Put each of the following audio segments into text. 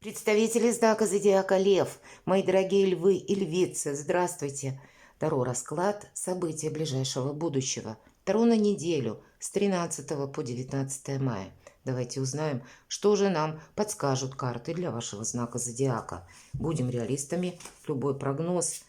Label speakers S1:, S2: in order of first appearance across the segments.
S1: Представители знака зодиака Лев, мои дорогие львы и львицы, здравствуйте! Таро расклад события ближайшего будущего. Таро на неделю с 13 по 19 мая. Давайте узнаем, что же нам подскажут карты для вашего знака зодиака. Будем реалистами, любой прогноз,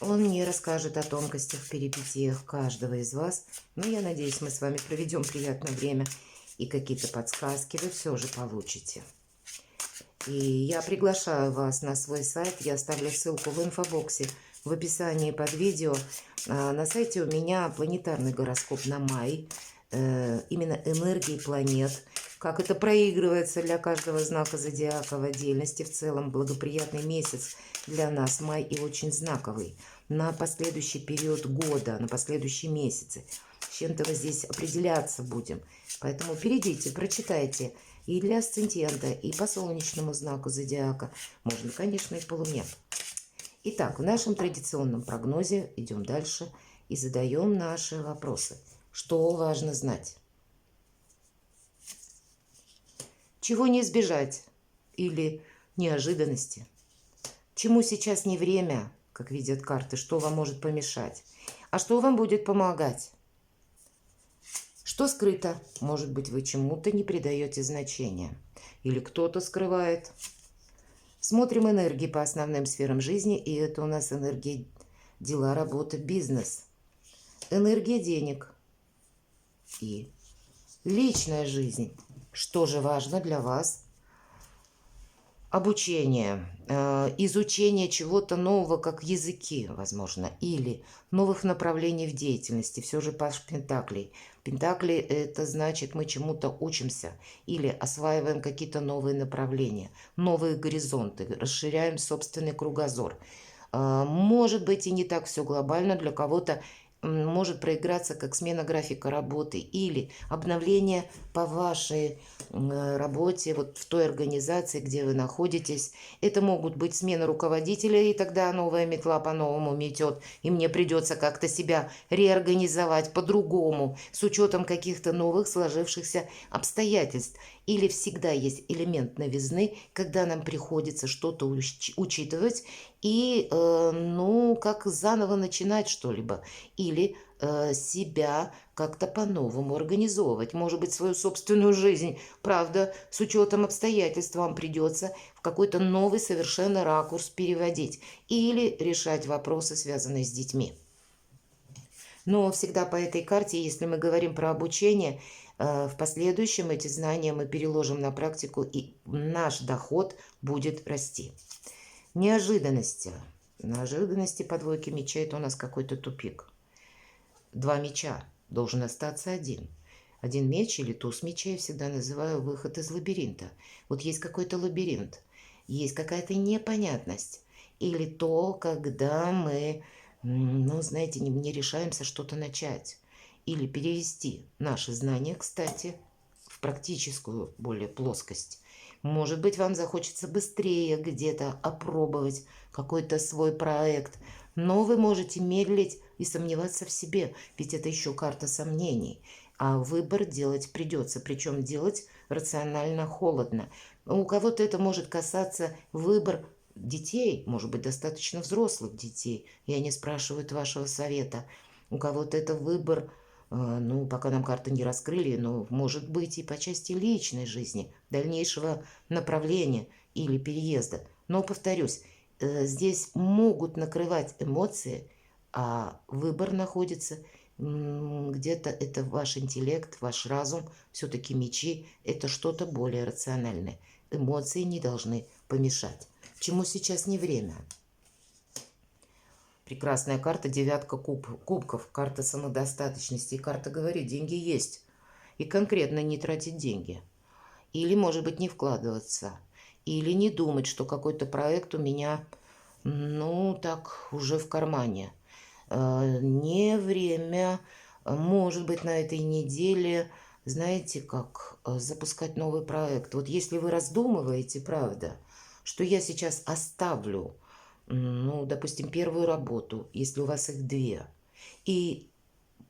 S1: он не расскажет о тонкостях, перипетиях каждого из вас. Но я надеюсь, мы с вами проведем приятное время и какие-то подсказки вы все же получите. И я приглашаю вас на свой сайт, я оставлю ссылку в инфобоксе, в описании под видео. На сайте у меня планетарный гороскоп на май, именно энергии планет, как это проигрывается для каждого знака зодиака в отдельности. В целом благоприятный месяц для нас, май, и очень знаковый на последующий период года, на последующие месяцы. С чем-то мы здесь определяться будем, поэтому перейдите, прочитайте. И для асцендента, и по солнечному знаку зодиака. Можно, конечно, и по луне. Итак, в нашем традиционном прогнозе идем дальше и задаем наши вопросы. Что важно знать? Чего не избежать? Или неожиданности? Чему сейчас не время, как видят карты? Что вам может помешать? А что вам будет помогать? Что скрыто? Может быть, вы чему-то не придаете значения. Или кто-то скрывает. Смотрим энергии по основным сферам жизни. И это у нас энергия дела, работа, бизнес. Энергия денег. И личная жизнь. Что же важно для вас? Обучение, изучение чего-то нового, как языки, возможно, или новых направлений в деятельности. Все же паш Пентаклей. Пентакли – это значит, мы чему-то учимся или осваиваем какие-то новые направления, новые горизонты, расширяем собственный кругозор. Может быть, и не так все глобально, для кого-то может проиграться как смена графика работы или обновление по вашей работе, вот в той организации, где вы находитесь. Это могут быть смена руководителя, и тогда новая метла по-новому метет, и мне придется как-то себя реорганизовать по-другому, с учетом каких-то новых сложившихся обстоятельств. Или всегда есть элемент новизны, когда нам приходится что-то учитывать и, как заново начинать что-либо. Или себя как-то по-новому организовывать. Может быть, свою собственную жизнь. Правда, с учетом обстоятельств вам придется в какой-то новый совершенно ракурс переводить. Или решать вопросы, связанные с детьми. Но всегда по этой карте, если мы говорим про обучение, в последующем эти знания мы переложим на практику, и наш доход будет расти. Неожиданности. Неожиданности по двойке мечей – это у нас какой-то тупик. 2 меча. Должен остаться один. Один меч или туз мечей я всегда называю выход из лабиринта. Вот есть какой-то лабиринт, есть какая-то непонятность. Или то, когда мы, знаете, не решаемся что-то начать. Или перевести наши знания, кстати, в практическую более плоскость. Может быть, вам захочется быстрее где-то опробовать какой-то свой проект, но вы можете медлить и сомневаться в себе, ведь это еще карта сомнений. А выбор делать придется, причем делать рационально, холодно. У кого-то это может касаться выбор детей, может быть, достаточно взрослых детей, и они спрашивают вашего совета. У кого-то это выбор, пока нам карты не раскрыли, но может быть и по части личной жизни, дальнейшего направления или переезда. Но, повторюсь, здесь могут накрывать эмоции, а выбор находится где-то, это ваш интеллект, ваш разум. Все-таки мечи – это что-то более рациональное. Эмоции не должны помешать. Чему сейчас не время? Прекрасная карта, девятка кубков, карта самодостаточности. И карта говорит, деньги есть. И конкретно не тратить деньги. Или, может быть, не вкладываться. Или не думать, что какой-то проект у меня, так уже в кармане. Не время. Может быть, на этой неделе, знаете, как запускать новый проект. Вот если вы раздумываете, правда, что я сейчас оставлю, допустим, первую работу, если у вас их 2, и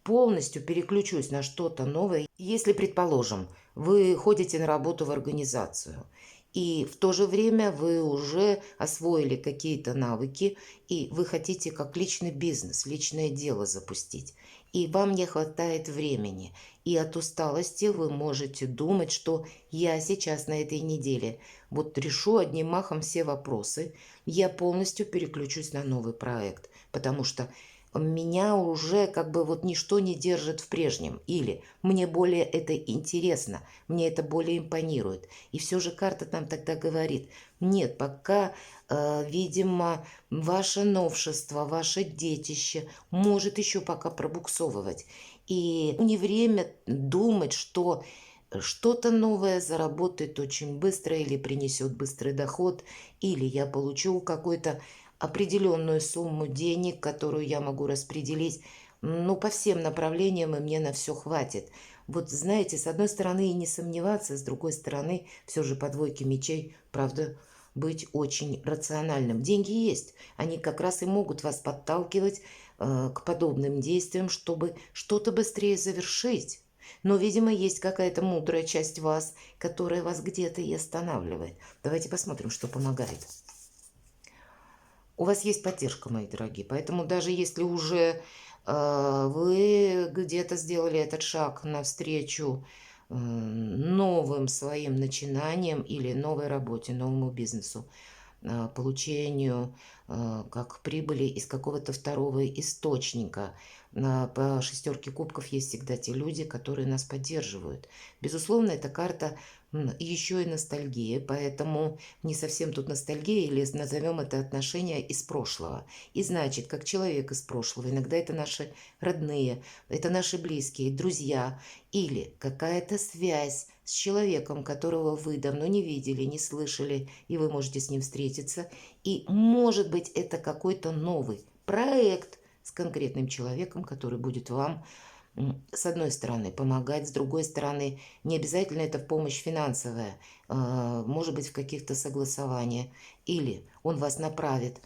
S1: полностью переключусь на что-то новое. Если, предположим, вы ходите на работу в организацию, И в то же время вы уже освоили какие-то навыки, и вы хотите как личный бизнес, личное дело запустить. И вам не хватает времени. И от усталости вы можете думать, что я сейчас на этой неделе вот решу одним махом все вопросы, я полностью переключусь на новый проект, потому что меня уже как бы вот ничто не держит в прежнем. Или мне более это интересно, мне это более импонирует. И все же карта нам тогда говорит, нет, пока, видимо, ваше новшество, ваше детище может еще пока пробуксовывать. И не время думать, что что-то новое заработает очень быстро или принесет быстрый доход, или я получу какой-то определенную сумму денег, которую я могу распределить, ну, по всем направлениям, и мне на все хватит. Вот знаете, с одной стороны и не сомневаться, с другой стороны все же по двойке мечей, правда, быть очень рациональным. Деньги есть, они как раз и могут вас подталкивать к подобным действиям, чтобы что-то быстрее завершить. Но, видимо, есть какая-то мудрая часть вас, которая вас где-то и останавливает. Давайте посмотрим, что помогает. У вас есть поддержка, мои дорогие, поэтому даже если уже вы где-то сделали этот шаг навстречу новым своим начинаниям или новой работе, новому бизнесу, получению как прибыли из какого-то второго источника. По шестерке кубков есть всегда те люди, которые нас поддерживают. Безусловно, эта карта еще и ностальгия, поэтому не совсем тут ностальгия, или назовем это отношения из прошлого. И значит, как человек из прошлого, иногда это наши родные, это наши близкие, друзья, или какая-то связь с человеком, которого вы давно не видели, не слышали, и вы можете с ним встретиться. И может быть это какой-то новый проект с конкретным человеком, который будет вам с одной стороны помогать, с другой стороны не обязательно это помощь финансовая, может быть в каких-то согласованиях, или он вас направит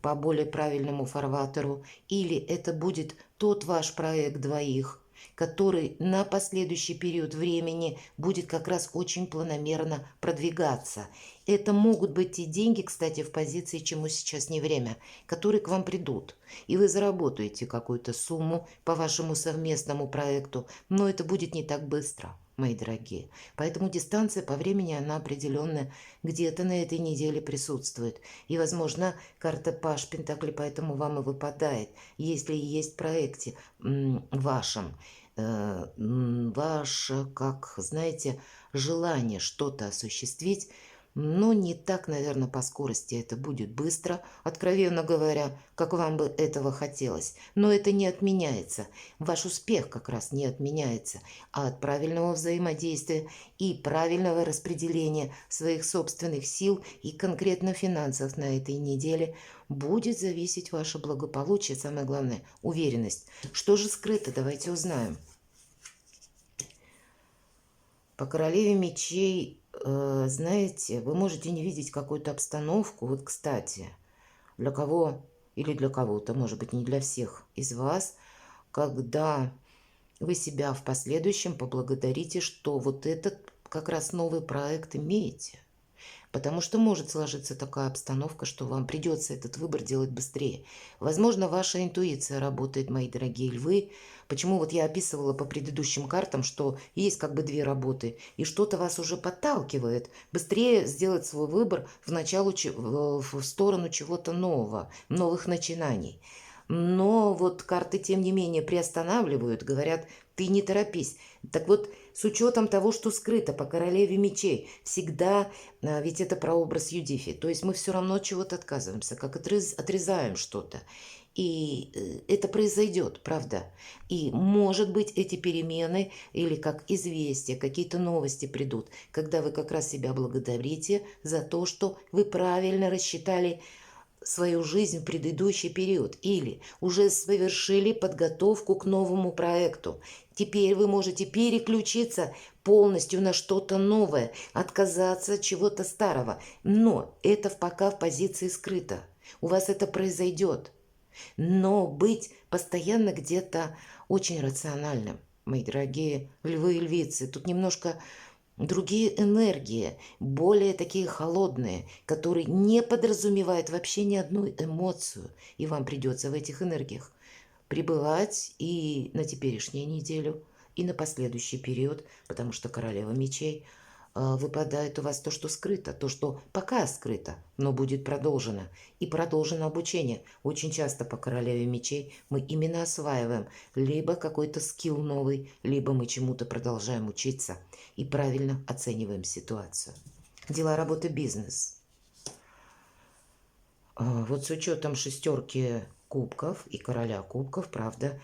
S1: по более правильному фарватеру, или это будет тот ваш проект двоих, который на последующий период времени будет как раз очень планомерно продвигаться. Это могут быть те деньги, кстати, в позиции «чему сейчас не время», которые к вам придут. И вы заработаете какую-то сумму по вашему совместному проекту, но это будет не так быстро, мои дорогие. Поэтому дистанция по времени, она определенная, где-то на этой неделе присутствует. И, возможно, карта Паш Пентакли поэтому вам и выпадает, если есть в проекте вашем ваше, как, знаете, желание что-то осуществить, но не так, наверное, по скорости это будет быстро, откровенно говоря, как вам бы этого хотелось. Но это не отменяется. Ваш успех как раз не отменяется, а от правильного взаимодействия и правильного распределения своих собственных сил и конкретно финансов на этой неделе будет зависеть ваше благополучие, самое главное, уверенность. Что же скрыто, давайте узнаем. По королеве мечей, знаете, вы можете не видеть какую-то обстановку. Вот, кстати, для кого или для кого-то, может быть, не для всех из вас, когда вы себя в последующем поблагодарите, что вот этот как раз новый проект имеете. Потому что может сложиться такая обстановка, что вам придется этот выбор делать быстрее. Возможно, ваша интуиция работает, мои дорогие львы. Почему вот я описывала по предыдущим картам, что есть как бы две работы, и что-то вас уже подталкивает быстрее сделать свой выбор в сторону чего-то нового, новых начинаний. Но вот карты, тем не менее, приостанавливают, говорят, ты не торопись. Так вот, с учетом того, что скрыто по королеве мечей, всегда, ведь это прообраз Юдифи, то есть мы все равно чего-то отказываемся, как отрезаем что-то. И это произойдет, правда. И, может быть, эти перемены или как известия, какие-то новости придут, когда вы как раз себя благодарите за то, что вы правильно рассчитали свою жизнь в предыдущий период или уже совершили подготовку к новому проекту. Теперь вы можете переключиться полностью на что-то новое, отказаться от чего-то старого. Но это пока в позиции скрыто. У вас это произойдет. Но быть постоянно где-то очень рациональным, мои дорогие львы и львицы. Тут немножко другие энергии, более такие холодные, которые не подразумевают вообще ни одну эмоцию. И вам придется в этих энергиях пребывать и на теперешнюю неделю, и на последующий период, потому что королева мечей выпадает у вас то, что скрыто, то, что пока скрыто, но будет продолжено. И продолжено обучение. Очень часто по королеве мечей мы именно осваиваем либо какой-то скилл новый, либо мы чему-то продолжаем учиться и правильно оцениваем ситуацию. Дела, работа, бизнес. Вот с учетом шестерки кубков и короля кубков, правда,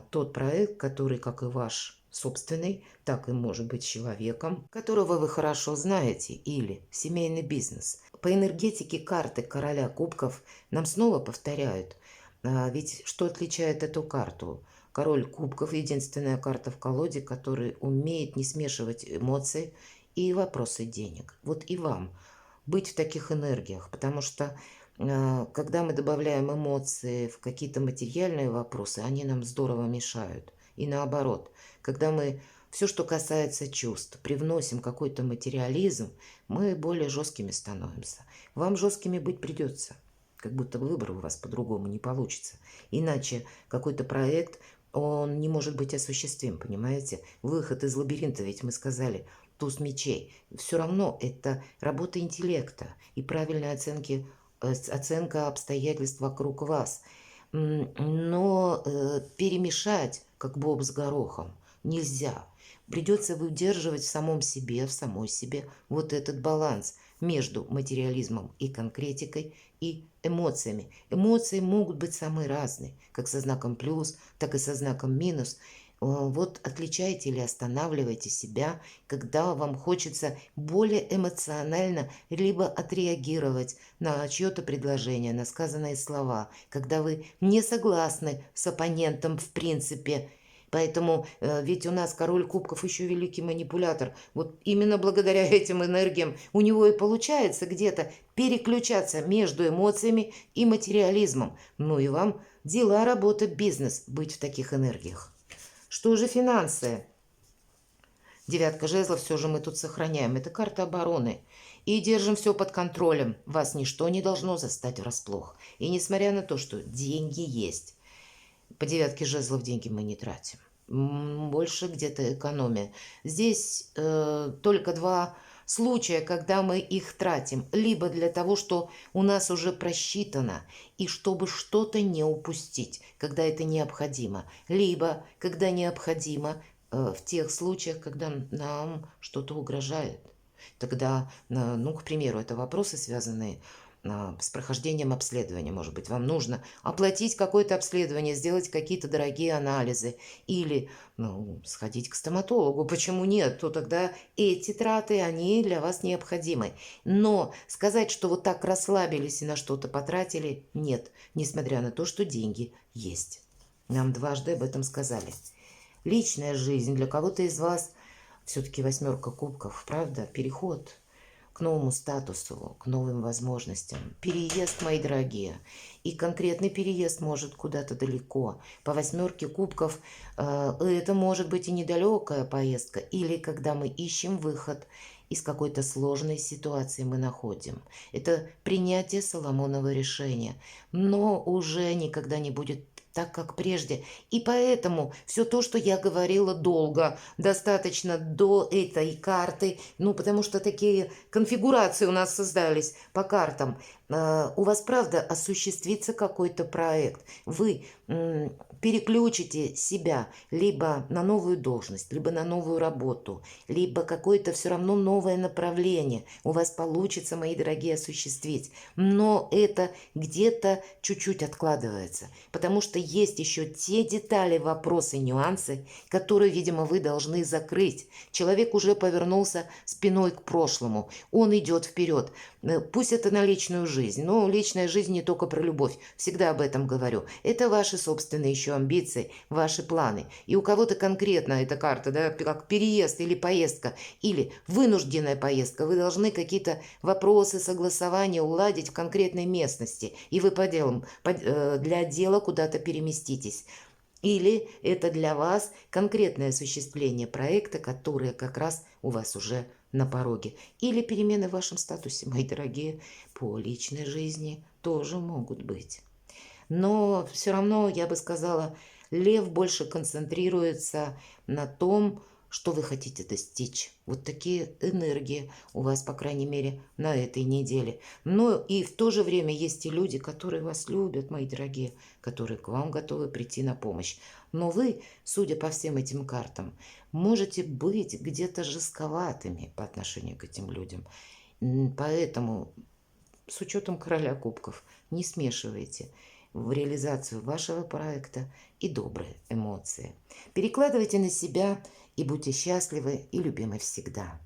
S1: тот проект, который, как и ваш собственный, так и может быть человеком, которого вы хорошо знаете, или семейный бизнес. По энергетике карты короля кубков нам снова повторяют. Ведь что отличает эту карту? Король кубков – единственная карта в колоде, которая умеет не смешивать эмоции и вопросы денег. Вот и вам быть в таких энергиях, потому что когда мы добавляем эмоции в какие-то материальные вопросы, они нам здорово мешают. И наоборот, когда мы все, что касается чувств, привносим какой-то материализм, мы более жесткими становимся. Вам жесткими быть придется, как будто выбор у вас по-другому не получится. Иначе какой-то проект, он не может быть осуществим, понимаете? Выход из лабиринта, ведь мы сказали, туз мечей. Все равно это работа интеллекта и правильной оценка обстоятельств вокруг вас. Но перемешать, как боб с горохом, нельзя. Придется выдерживать в самом себе, в самой себе вот этот баланс между материализмом и конкретикой и эмоциями. Эмоции могут быть самые разные, как со знаком плюс, так и со знаком минус. Вот отличайте или останавливайте себя, когда вам хочется более эмоционально либо отреагировать на чье-то предложение, на сказанные слова, когда вы не согласны с оппонентом в принципе. Поэтому ведь у нас король кубков еще великий манипулятор. Вот именно благодаря этим энергиям у него и получается где-то переключаться между эмоциями и материализмом. Ну и вам дела, работа, бизнес быть в таких энергиях. Что же финансы? Девятка жезлов все же мы тут сохраняем. Это карта обороны. И держим все под контролем. Вас ничто не должно застать врасплох. И несмотря на то, что деньги есть, по девятке жезлов деньги мы не тратим. Больше где-то экономия. Здесь только два случая, когда мы их тратим. Либо для того, что у нас уже просчитано, и чтобы что-то не упустить, когда это необходимо. Либо, когда необходимо, в тех случаях, когда нам что-то угрожает. Тогда, ну, к примеру, это вопросы, связанные с прохождением обследования. Может быть, вам нужно оплатить какое-то обследование, сделать какие-то дорогие анализы или сходить к стоматологу. Почему нет? То тогда эти траты, они для вас необходимы. Но сказать, что вот так расслабились и на что-то потратили, нет. Несмотря на то, что деньги есть. Нам дважды об этом сказали. Личная жизнь для кого-то из вас все-таки восьмерка кубков, правда? Переход к новому статусу, к новым возможностям. Переезд, мои дорогие. И конкретный переезд может куда-то далеко. По восьмерке кубков это может быть и недалекая поездка, или когда мы ищем выход из какой-то сложной ситуации мы находим. Это принятие Соломонова решения, но уже никогда не будет так, как прежде. И поэтому все то, что я говорила долго, достаточно до этой карты, потому что такие конфигурации у нас создались по картам, у вас, правда, осуществится какой-то проект. Вы переключите себя либо на новую должность, либо на новую работу, либо какое-то все равно новое направление. У вас получится, мои дорогие, осуществить. Но это где-то чуть-чуть откладывается, потому что есть еще те детали, вопросы, нюансы, которые, видимо, вы должны закрыть. Человек уже повернулся спиной к прошлому. Он идет вперед. Пусть это на личную жизнь, но личная жизнь не только про любовь. Всегда об этом говорю. Это ваши собственные еще амбиции, ваши планы. И у кого-то конкретно эта карта, да, как переезд или поездка, или вынужденная поездка. Вы должны какие-то вопросы, согласования уладить в конкретной местности. И вы для дела куда-то переместитесь. Или это для вас конкретное осуществление проекта, которое как раз у вас уже на пороге. Или перемены в вашем статусе, мои дорогие, по личной жизни тоже могут быть. Но все равно, я бы сказала, лев больше концентрируется на том, что вы хотите достичь. Вот такие энергии у вас, по крайней мере, на этой неделе. Но и в то же время есть и люди, которые вас любят, мои дорогие, которые к вам готовы прийти на помощь. Но вы, судя по всем этим картам, можете быть где-то жестковатыми по отношению к этим людям. Поэтому с учетом короля кубков не смешивайте в реализацию вашего проекта и добрые эмоции. Перекладывайте на себя и будьте счастливы и любимы всегда.